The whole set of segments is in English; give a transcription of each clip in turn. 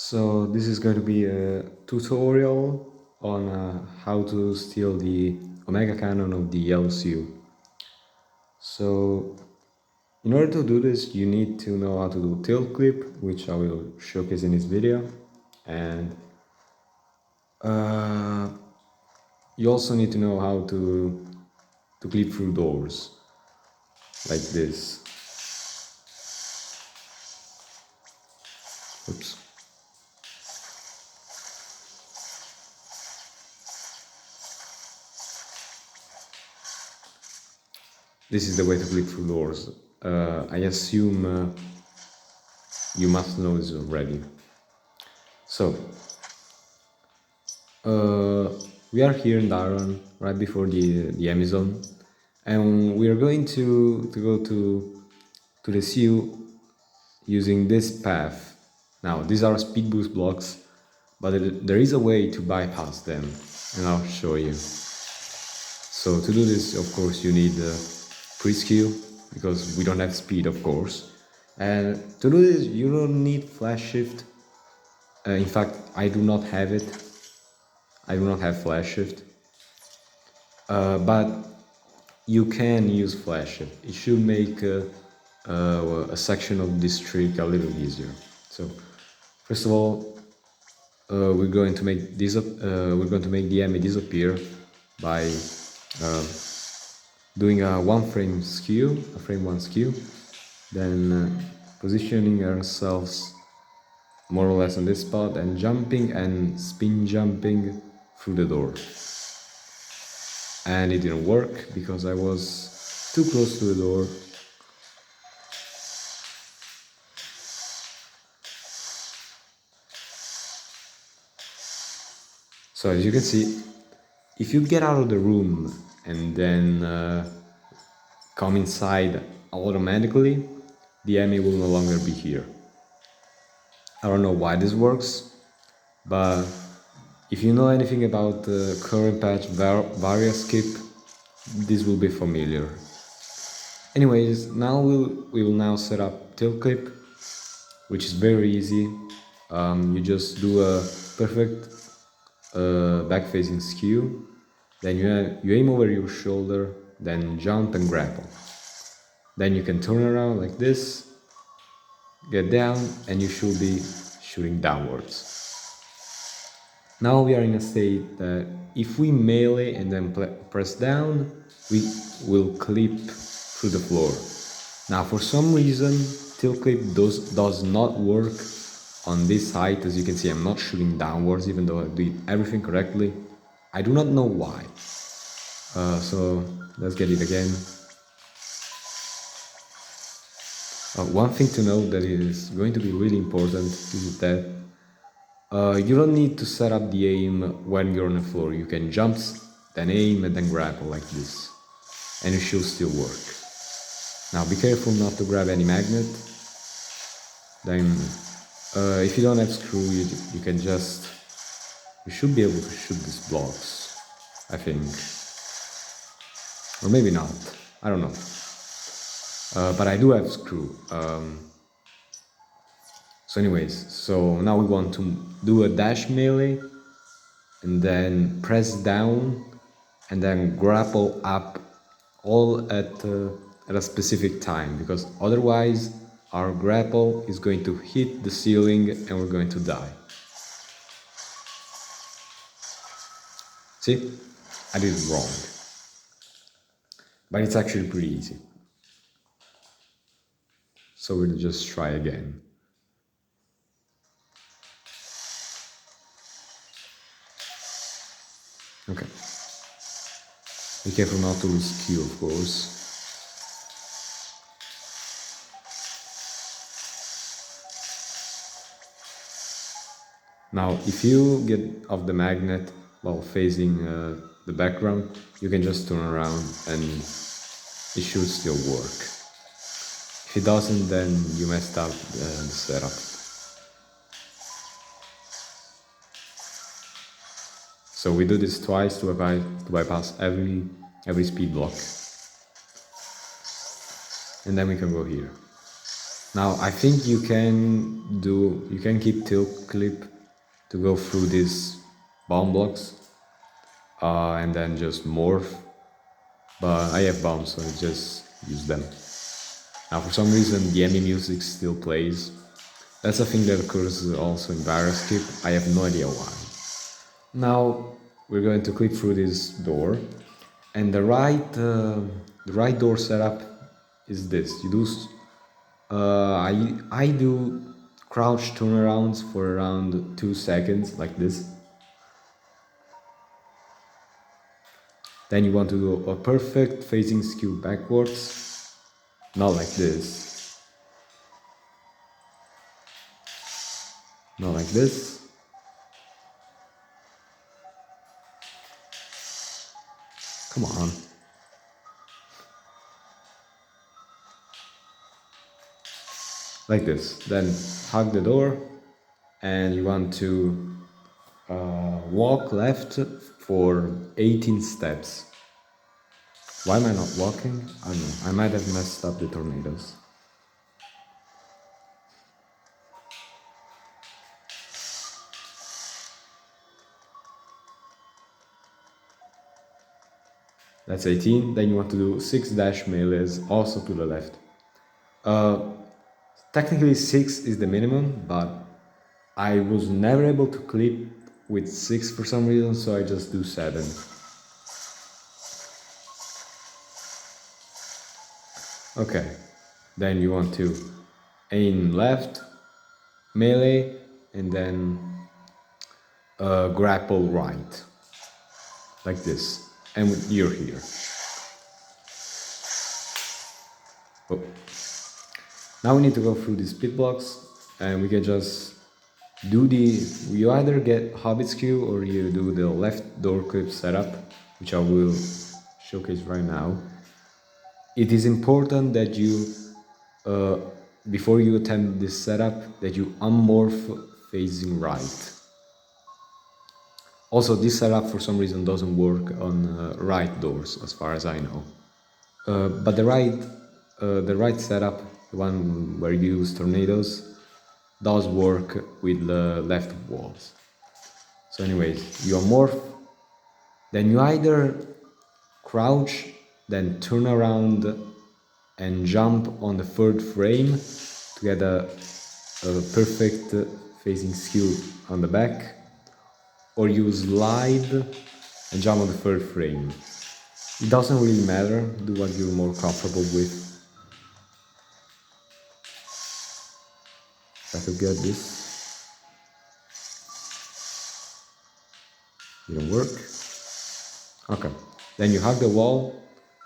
So this is going to be a tutorial on how to steal the Omega Cannon of the yellow seal. So in order to do this, you need to know how to do tilt clip, which I will showcase in this video, and uh, you also need to know how to clip through doors like this. Oops. This is the way to clip through doors. I assume you must know this already. So, we are here in Daron, right before the Amazon, and we are going to go to the sea using this path. Now, these are speed boost blocks, but there is a way to bypass them, and I'll show you. So to do this, of course, you need pre-skill, because we don't have speed, of course. And to do this, you don't need flash shift. In fact, I do not have it. I do not have flash shift. But you can use flash shift. It should make a section of this trick a little easier. So, first of all, we're going to make this. We're going to make the enemy disappear by doing a one-frame skew, a frame one skew, then positioning ourselves more or less on this spot and jumping and spin jumping through the door. And it didn't work because I was too close to the door. So as you can see, if you get out of the room and then come inside automatically, the enemy will no longer be here. I don't know why this works, but if you know anything about the current patch Varia skip, this will be familiar. Anyways, now we will now set up tilt clip, which is very easy. You just do a perfect back-facing skew, then you aim over your shoulder, then jump and grapple. Then you can turn around like this, get down, and you should be shooting downwards. Now we are in a state that if we melee and then press down, we will clip through the floor. Now for some reason, tilt clip does not work on this height. As you can see, I'm not shooting downwards even though I did everything correctly. I do not know why. So let's get it again. One thing to note that is going to be really important is that you don't need to set up the aim when you're on the floor. You can jump, then aim, and then grapple like this, and it should still work. Now be careful not to grab any magnet. Then if you don't have screw, you can just... You should be able to shoot these blocks, I think. Or maybe not, I don't know. But I do have screw. So anyways, so now we want to do a dash melee and then press down and then grapple up all at a specific time, because otherwise our grapple is going to hit the ceiling and we're going to die. See? I did it wrong. But it's actually pretty easy. So we'll just try again. Okay. Be careful not to lose Q, of course. Now, if you get off the magnet while facing the background, you can just turn around and it should still work. If it doesn't, then you messed up the setup. So we do this twice to bypass every speed block. And then we can go here. Now I think you can keep tilt clip to go through these bomb blocks and then just morph, but I have bombs so I just use them. Now for some reason the enemy music still plays. That's a thing that occurs also in virus skip, I have no idea why. Now we're going to clip through this door, and the right door setup is this. You do I do crouch turnarounds for around 2 seconds like this. Then you want to do a perfect facing skew backwards, not like this, not like this. Come on. Like this. Then hug the door, and you want to walk left for 18 steps. Why am I not walking? I don't know. I might have messed up the tornadoes. That's 18. Then you want to do 6 dash melees also to the left. Technically 6 is the minimum, but I was never able to clip with 6 for some reason, so I just do 7. Okay, then you want to aim left, melee, and then grapple right, like this, and you're here. Oh. Now we need to go through the split blocks, and we can just do you either get Hobbit skew or you do the left door clip setup, which I will showcase right now. It is important that you, before you attempt this setup, that you unmorph facing right. Also, this setup for some reason doesn't work on right doors, as far as I know. But the right setup, the one where you use tornadoes, does work with the left walls. So anyways, you unmorph, then you either crouch, then turn around and jump on the third frame to get a perfect facing skew on the back, or you slide and jump on the third frame. It doesn't really matter, do what you're more comfortable with. If I could get this. Didn't work. Okay, then you hug the wall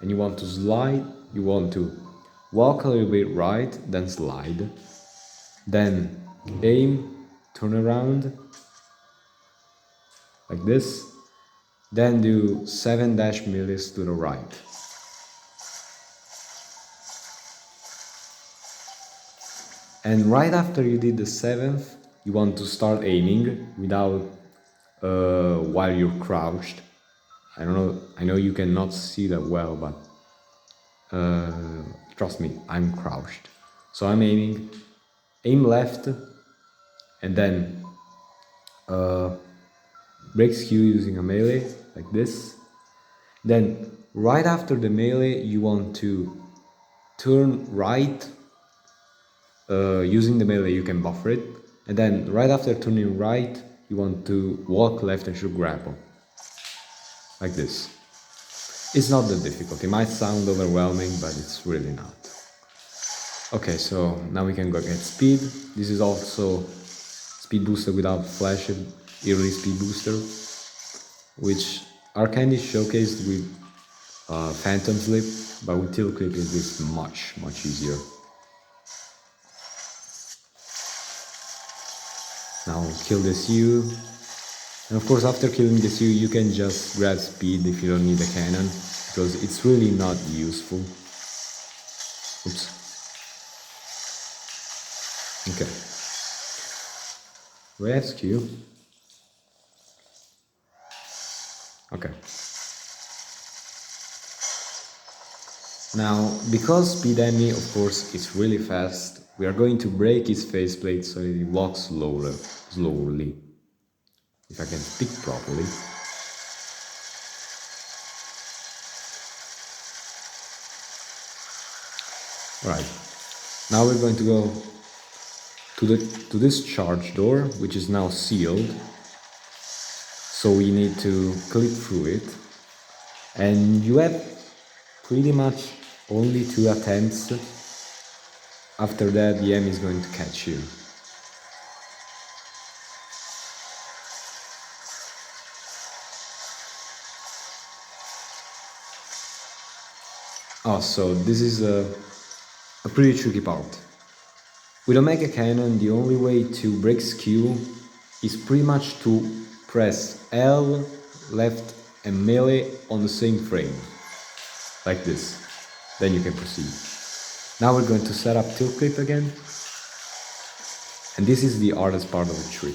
and you want to slide, you want to walk a little bit right, then slide, then aim, turn around, like this, then do 7 dash melees to the right. And right after you did the 7th, you want to start aiming without, while you're crouched. I don't know, I know you cannot see that well, but trust me, I'm crouched. So I'm aiming, aim left, and then break skew using a melee, like this. Then, right after the melee, you want to turn right, using the melee you can buffer it, and then right after turning right, you want to walk left and shoot grapple, like this. It's not that difficult, it might sound overwhelming, but it's really not. Okay, so now we can go get speed. This is also speed booster without flash, early speed booster, which are kind of showcased with phantom slip, but with tilt clip it is much easier. Now kill the SU, and of course after killing the SU you can just grab speed if you don't need a cannon, because it's really not useful. Oops. Okay. Rescue. Okay. Now, because speed enemy, of course, is really fast, we are going to break his faceplate so he walks slowly. If I can speak properly. Right. Now we're going to go to this charge door, which is now sealed. So we need to click through it. And you have pretty much only 2 attempts. After that, the M is going to catch you. Oh, so this is a pretty tricky part. With a Mega Cannon, the only way to break skew is pretty much to press L, left and melee on the same frame. Like this. Then you can proceed. Now we're going to set up tilt clip again. And this is the hardest part of the trick.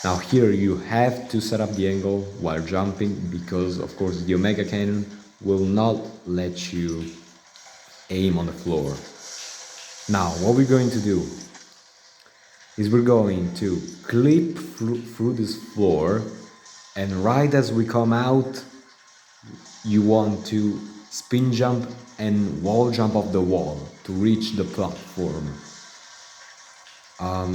Now here you have to set up the angle while jumping because of course the Omega Cannon will not let you aim on the floor. Now what we're going to do is we're going to clip through this floor, and right as we come out you want to spin jump and wall jump off the wall to reach the platform.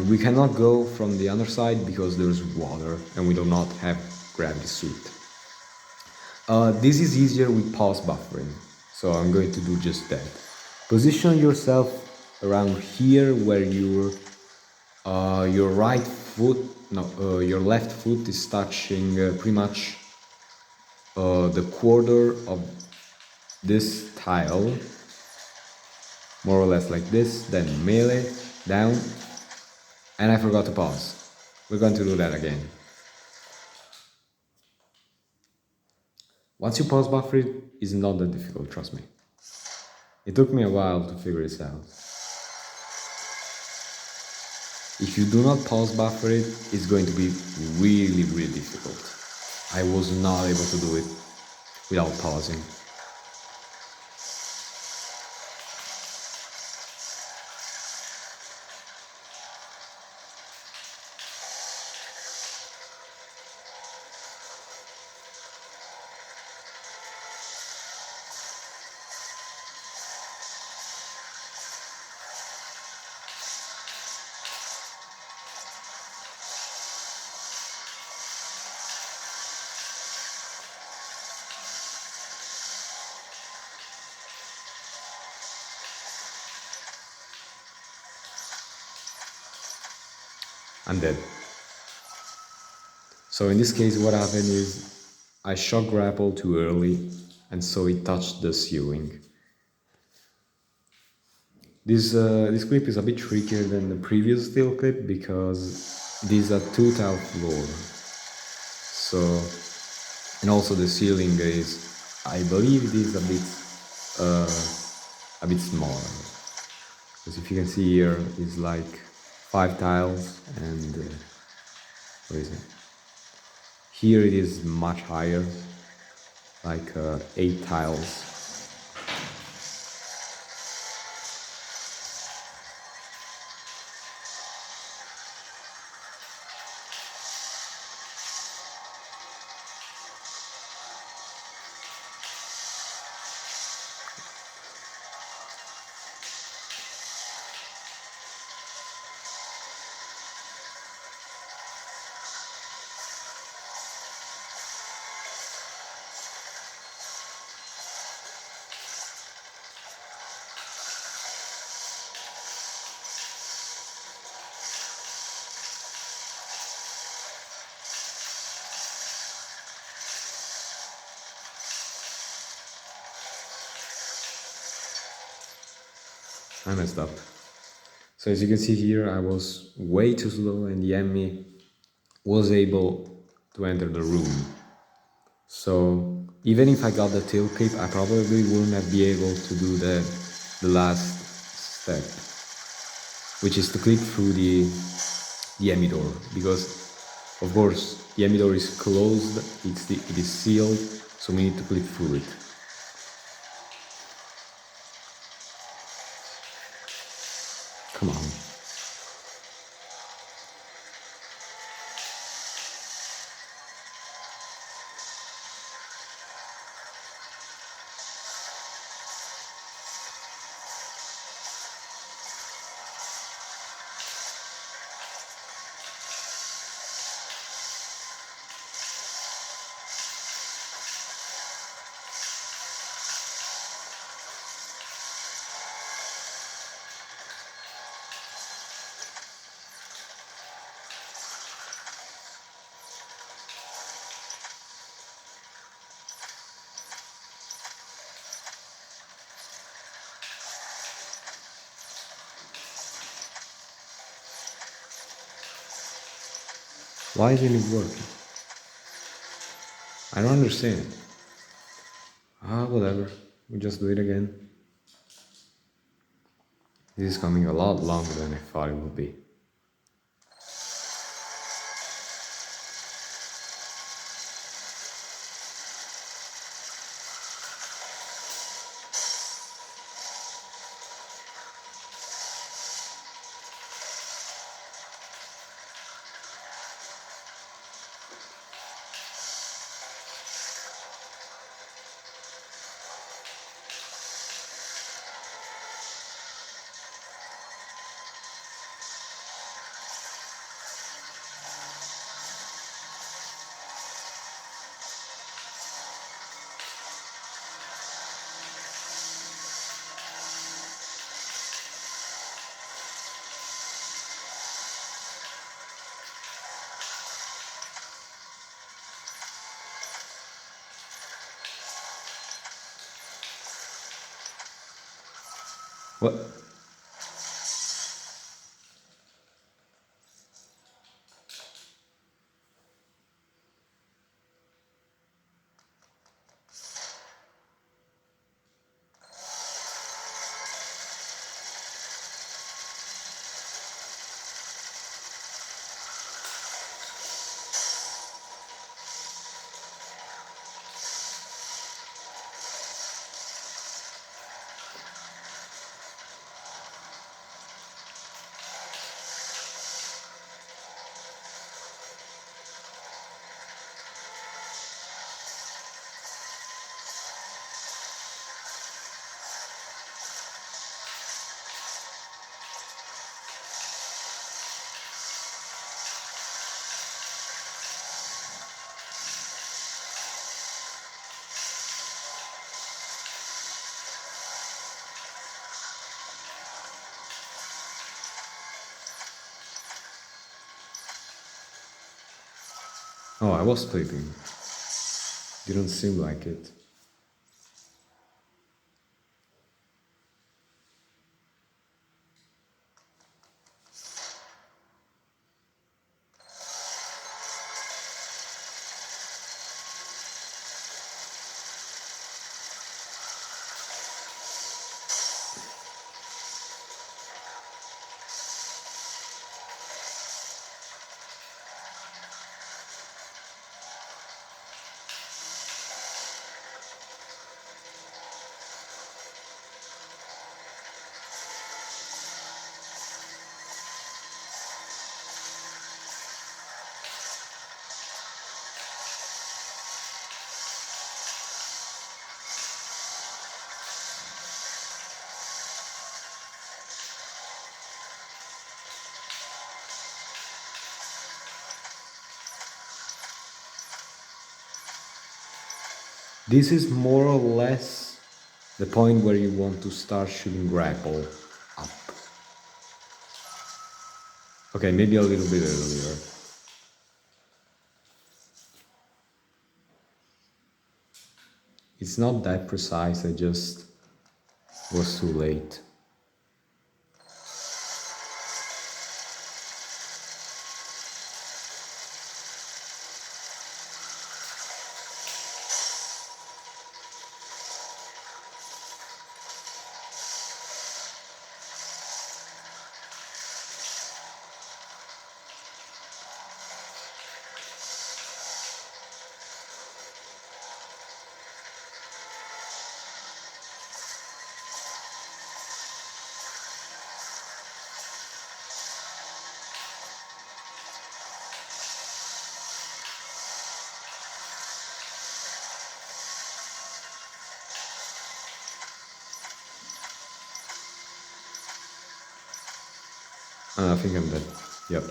We cannot go from the other side because there's water and we do not have gravity suit. This is easier with pause buffering, so I'm going to do just that. Position yourself around here where your your left foot is touching pretty much the quarter of this tile, more or less like this, then melee, down, and I forgot to pause. We're going to do that again. Once you pause buffer it, it's not that difficult, trust me. It took me a while to figure this out. If you do not pause buffer it, it's going to be really difficult. I was not able to do it without pausing. I'm dead. So in this case what happened is I shock grapple too early and so it touched the ceiling. This clip is a bit trickier than the previous steel clip because this is a 2 tile floor. So, and also the ceiling is, I believe it is a bit smaller. Because if you can see here, it's like 5 tiles and what is it? Here it is much higher, like 8 tiles. I messed up. So as you can see here, I was way too slow and the enemy was able to enter the room. So even if I got the tilt clip, I probably wouldn't have been able to do the last step, which is to click through the enemy door, because of course the enemy door is closed, it is sealed, so we need to click through it. Come on. Why isn't it working? I don't understand. Whatever. We'll just do it again. This is coming a lot longer than I thought it would be. What? Oh, I was sleeping. Didn't seem like it. This is more or less the point where you want to start shooting grapple up. Okay, maybe a little bit earlier. It's not that precise, I just was too late. I think I'm dead. Yep.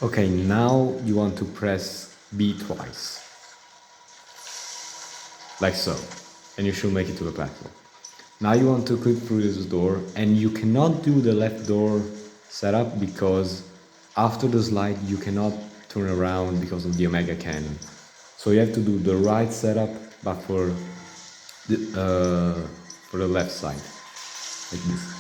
Okay, now you want to press B twice. Like so. And you should make it to the platform. Now you want to click through this door, and you cannot do the left door setup because after the slide you cannot turn around because of the Omega Cannon. So you have to do the right setup, but for the left side, like this.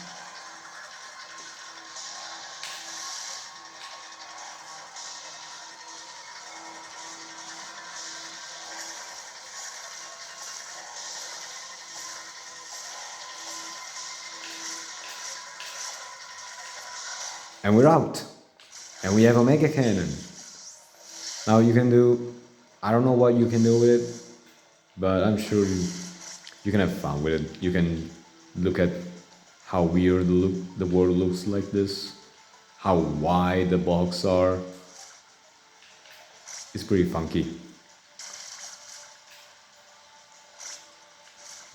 And we're out. And we have Omega Cannon. Now you can do, I don't know what you can do with it, but I'm sure you can have fun with it. You can look at how weird the world looks like this, how wide the blocks are. It's pretty funky.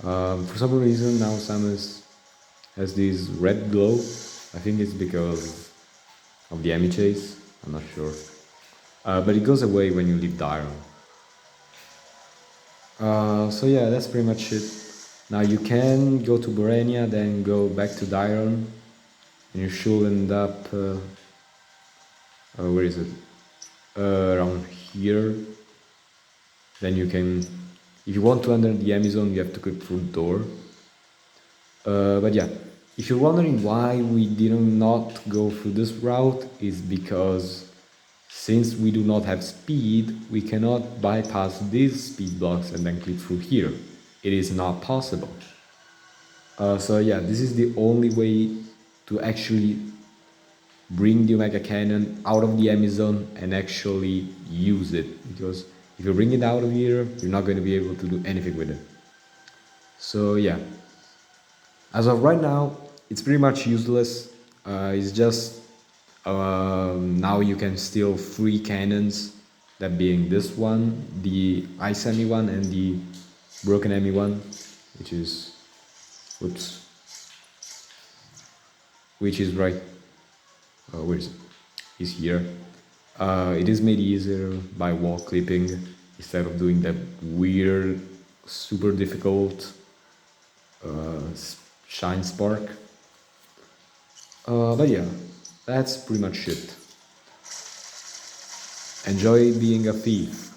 For some reason now Samus has this red glow. I think it's because of the Emmy chase, I'm not sure. But it goes away when you leave Dyron. So yeah, that's pretty much it. Now you can go to Borenia, then go back to Dyron, and you should end up... where is it? Around here. Then you can... If you want to enter the Amazon, you have to click through the door. But yeah, if you're wondering why we did not go through this route, is because since we do not have speed, we cannot bypass these speed blocks and then click through here. It is not possible. So yeah, this is the only way to actually bring the Omega Cannon out of the Amazon and actually use it, because if you bring it out of here, you're not going to be able to do anything with it. So yeah, as of right now, it's pretty much useless. It's just now you can steal 3 cannons, that being this one, the Ice Emmy one, and the Broken Emmy one, which is, whoops, which is right, where is it? Is here. It is made easier by wall clipping instead of doing that weird, super difficult shine spark. But yeah, that's pretty much it. Enjoy being a thief.